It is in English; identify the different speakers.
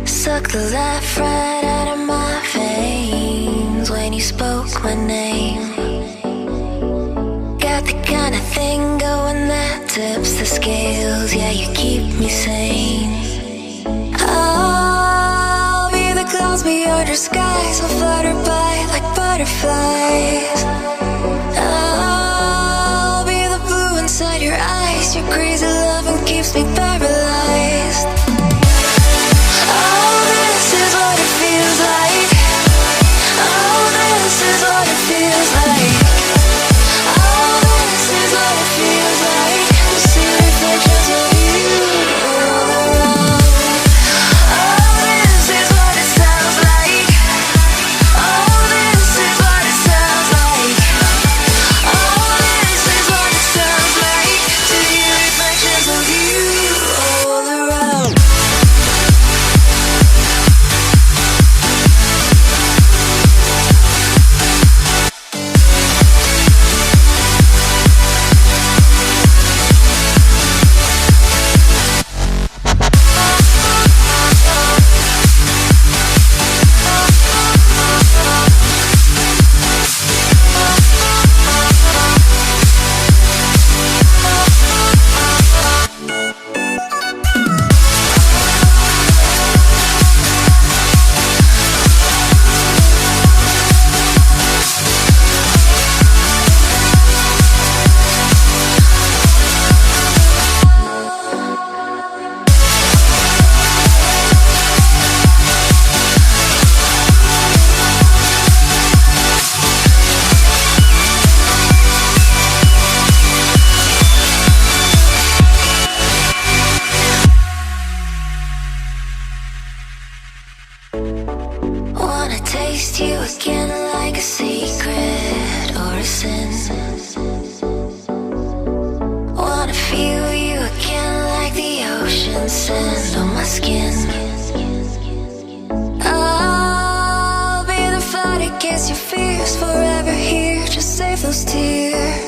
Speaker 1: Suck the life right out of my veins when you spoke my name. Got the kind of thing going that tips the scales. Yeah, you keep me sane. I'll be the clouds beyond your skies. I'll flutter by like butterflies. I'll be the blue inside your eyes. Your crazy loving keeps me paralyzed. Wanna taste you again like a secret or a sin. Wanna feel you again like the ocean sand on my skin. I'll be the fight against your fears, forever here, just save those tears.